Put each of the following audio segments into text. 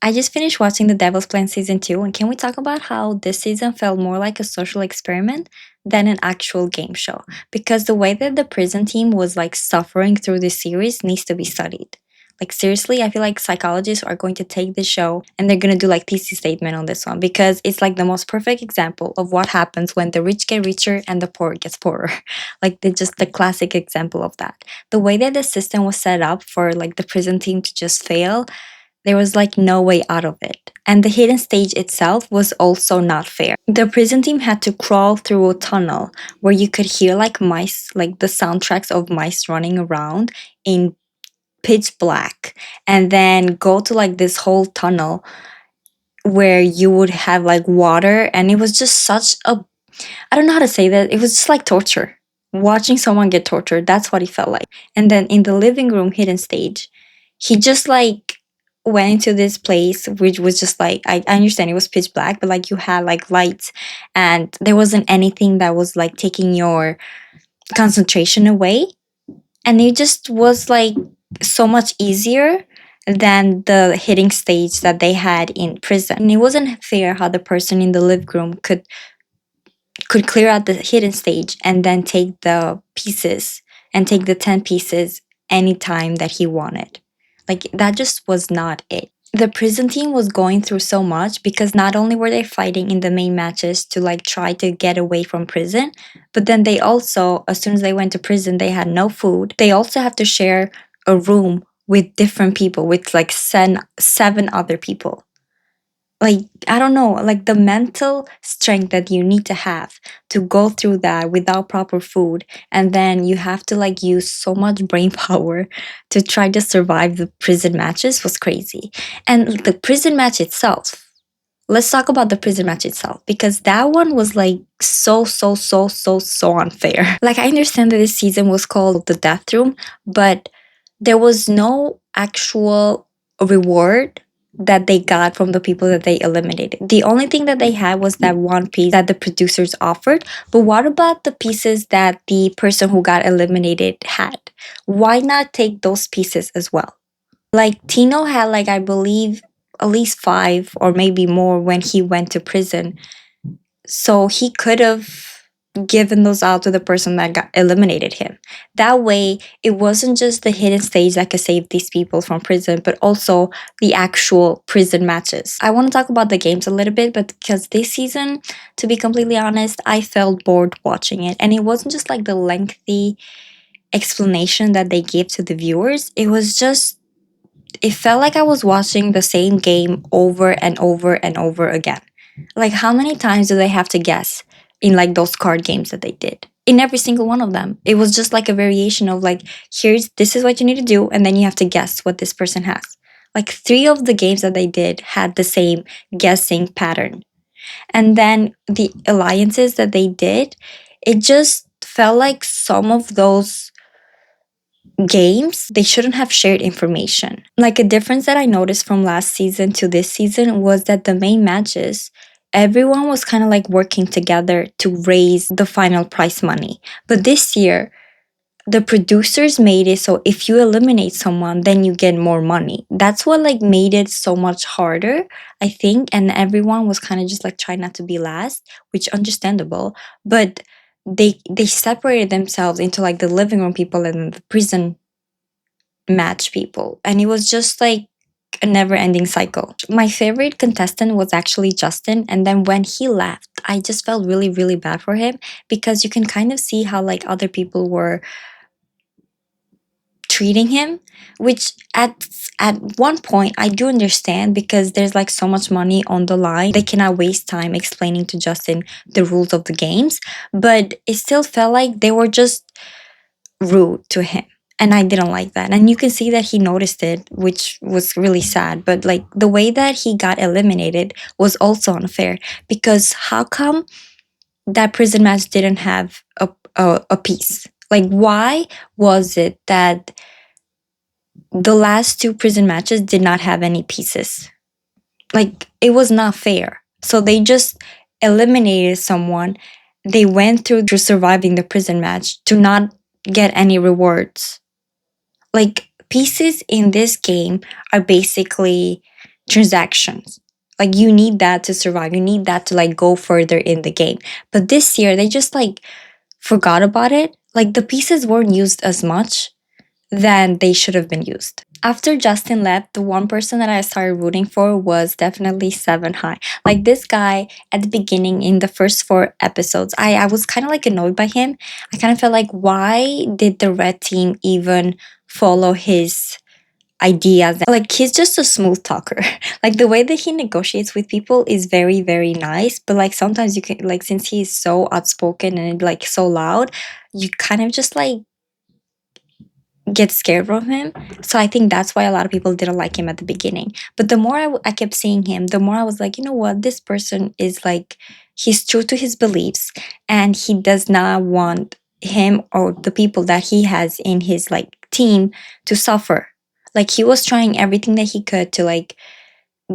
I just finished watching The Devil's Plan season 2, and can we talk about how this season felt more like a social experiment than an actual game show? Because the way that the prison team was like suffering through this series needs to be studied. Like seriously, I feel like psychologists are going to take this show and they're going to do like thesis statement on this one because it's like the most perfect example of what happens when the rich get richer and the poor gets poorer. Like just the classic example of that. The way that the system was set up for like the prison team to just fail, there was like no way out of it. And the hidden stage itself was also not fair. The prison team had to crawl through a tunnel where you could hear like mice, like the soundtracks of mice running around in pitch black, and then go to like this whole tunnel where you would have like water. And it was just such a, I don't know how to say that. It was just like torture. Watching someone get tortured, that's what it felt like. And then in the living room hidden stage, he just like went into this place which was just like I understand it was pitch black, but like you had like lights and there wasn't anything that was like taking your concentration away. And it just was like so much easier than the hitting stage that they had in prison. And it wasn't fair how the person in the living room could clear out the hidden stage and then take the pieces and take the 10 pieces anytime that he wanted. Like that just was not it. The prison team was going through so much because not only were they fighting in the main matches to like try to get away from prison, but then they also, as soon as they went to prison, they had no food. They also have to share a room with different people, with like seven other people. Like I don't know, like the mental strength that you need to have to go through that without proper food, and then you have to like use so much brain power to try to survive the prison matches was crazy. And the prison match itself, let's talk about the prison match itself because that one was like so unfair. Like I understand that this season was called the death room, but there was no actual reward that they got from the people that they eliminated. The only thing that they had was that one piece that the producers offered. But what about the pieces that the person who got eliminated had? Why not take those pieces as well? Like Tino had like I believe at least 5 or maybe more when he went to prison. So he could have given those out to the person that got eliminated him. That way, it wasn't just the hidden stage that could save these people from prison, but also the actual prison matches. I want to talk about the games a little bit, but because this season, to be completely honest, I felt bored watching it. And it wasn't just like the lengthy explanation that they gave to the viewers, it was just it felt like I was watching the same game over and over and over again. Like, how many times do they have to guess in like those card games that they did? In every single one of them, it was just like a variation of like, here's this is what you need to do, and then you have to guess what this person has. Like, 3 of the games that they did had the same guessing pattern. And then the alliances that they did, it just felt like some of those games, they shouldn't have shared information. Like a difference that I noticed from last season to this season was that the main matches, everyone was kind of like working together to raise the final prize money. But this year, the producers made it so if you eliminate someone, then you get more money. That's what like made it so much harder, I think. And everyone was kind of just like trying not to be last, which understandable. But they separated themselves into like the living room people and the prison match people. And it was just like a never ending cycle. My favorite contestant was actually Justin. And then when he left, I just felt really, really bad for him because you can kind of see how like other people were treating him, which at one point I do understand because there's like so much money on the line. They cannot waste time explaining to Justin the rules of the games, but it still felt like they were just rude to him. And I didn't like that. And you can see that he noticed it, which was really sad. But like the way that he got eliminated was also unfair because how come that prison match didn't have a piece? Like, why was it that the last 2 prison matches did not have any pieces? Like, it was not fair. So they just eliminated someone. They went through surviving the prison match to not get any rewards. Like, pieces in this game are basically transactions. Like you need that to survive. You need that to like go further in the game. But this year they just like forgot about it. Like the pieces weren't used as much than they should have been used. After Justin left, the one person that I started rooting for was definitely Seven High. Like this guy at the beginning in the first four episodes, I was kind of like annoyed by him. I kind of felt like, why did the red team even follow his ideas? Like he's just a smooth talker. Like the way that he negotiates with people is very, very nice. But like sometimes you can like, since he's so outspoken and like so loud, you kind of just like get scared of him. So I think that's why a lot of people didn't like him at the beginning. But the more I kept seeing him, the more I was like, you know what? This person is like, he's true to his beliefs and he does not want him or the people that he has in his like team to suffer. Like he was trying everything that he could to like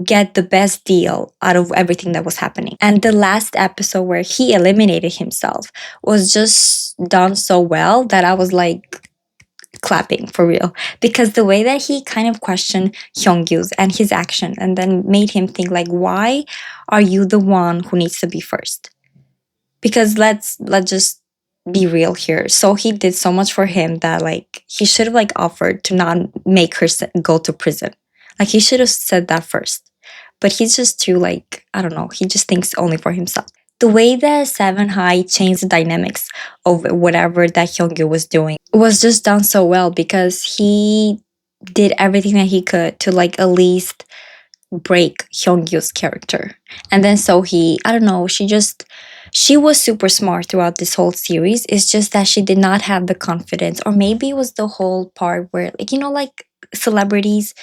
get the best deal out of everything that was happening. And the last episode where he eliminated himself was just done so well that I was like, clapping for real, because the way that he kind of questioned Hyungyu's and his action and then made him think like, why are you the one who needs to be first? Because let's just be real here. So he did so much for him that like he should have like offered to not make her go to prison. Like he should have said that first. But he's just too like, I don't know, he just thinks only for himself. The way that Seven High changed the dynamics of whatever that Hyungyu was doing was just done so well, because he did everything that he could to like at least break Hyungyu's character. And then Sohi, I don't know, she was super smart throughout this whole series. It's just that she did not have the confidence, or maybe it was the whole part where like, you know, like celebrities,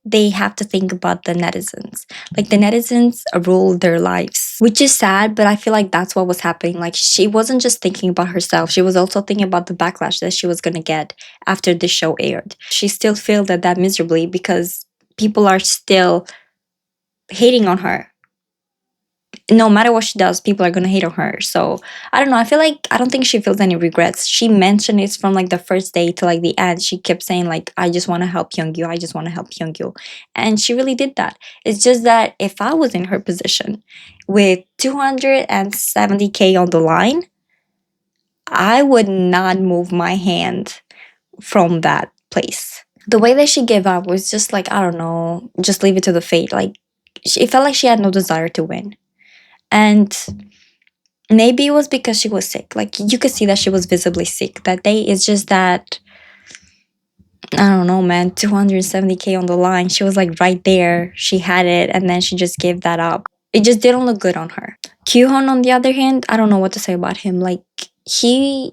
they have to think about the netizens. Like the netizens rule their lives, which is sad, but I feel like that's what was happening. Like she wasn't just thinking about herself, she was also thinking about the backlash that she was going to get after the show aired. She still failed at that miserably because people are still hating on her. No matter what she does, people are gonna hate on her. So I don't know. I feel like I don't think she feels any regrets. She mentioned it from like the first day to like the end. She kept saying like, "I just want to help Hyungyu. I just want to help Hyungyu," and she really did that. It's just that if I was in her position, with 270K on the line, I would not move my hand from that place. The way that she gave up was just like, I don't know, just leave it to the fate. Like it felt like she had no desire to win. And maybe it was because she was sick. Like you could see that she was visibly sick that day. It's just that, I don't know, man, 270K on the line. She was like right there. She had it and then she just gave that up. It just didn't look good on her. Kyuhon, on the other hand, I don't know what to say about him. Like he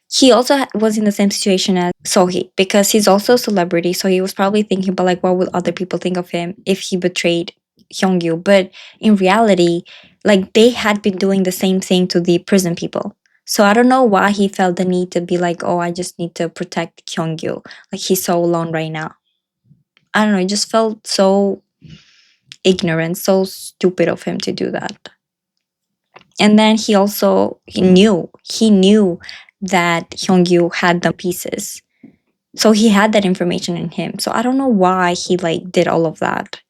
he also was in the same situation as Sohi, because he's also a celebrity. So he was probably thinking about like, what will other people think of him if he betrayed Hyungyu? But in reality, like they had been doing the same thing to the prison people. So I don't know why he felt the need to be like, oh, I just need to protect Hyungyu. Like he's so alone right now. I don't know. It just felt so ignorant, so stupid of him to do that. And then he knew that Hyungyu had the pieces. So he had that information in him. So I don't know why he like did all of that.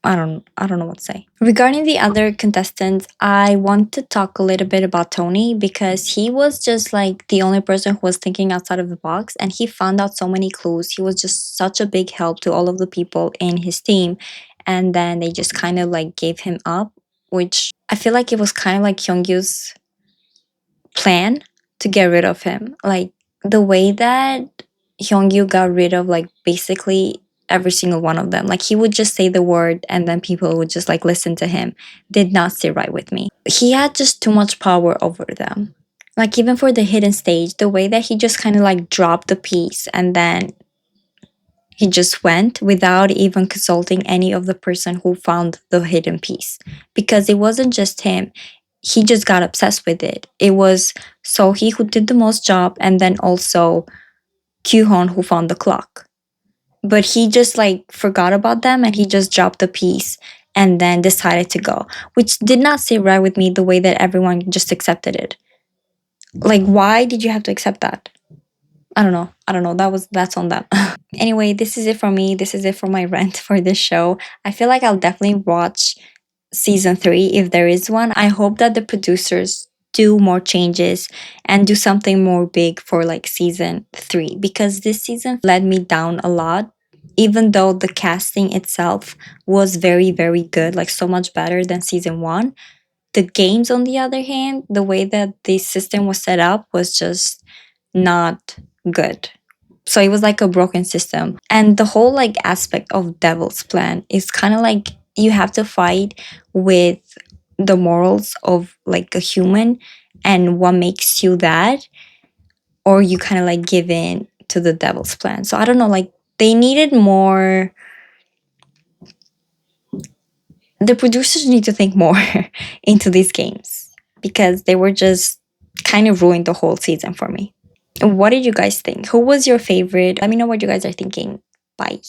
I don't know what to say. Regarding the other contestants, I want to talk a little bit about Tony, because he was just like the only person who was thinking outside of the box, and he found out so many clues. He was just such a big help to all of the people in his team, and then they just kind of like gave him up, which I feel like it was kind of like Hyungyu's plan to get rid of him. Like the way that Hyungyu got rid of like basically every single one of them. Like he would just say the word and then people would just like listen to him. Did not sit right with me. He had just too much power over them. Like even for the hidden stage, the way that he just kind of like dropped the piece and then he just went without even consulting any of the person who found the hidden piece. Because it wasn't just him. He just got obsessed with it. It was Sohi who did the most job, and then also Kyuhon who found the clock. But he just like forgot about them and he just dropped the piece and then decided to go, which did not sit right with me, the way that everyone just accepted it. Like, why did you have to accept that? I don't know. That's on them. Anyway, this is it for me. This is it for my rant for this show. I feel like I'll definitely watch season 3 if there is one. I hope that the producers do more changes and do something more big for like season 3, because this season let me down a lot. Even though the casting itself was very, very good, like so much better than season 1, the games, on the other hand, the way that the system was set up was just not good. So it was like a broken system. And the whole like aspect of Devil's Plan is kind of like you have to fight with the morals of like a human and what makes you that, or you kind of like give in to the Devil's Plan. So I don't know, like they needed more. The producers need to think more into these games because they were just kind of ruined the whole season for me. What did you guys think? Who was your favorite? Let me know what you guys are thinking. Bye.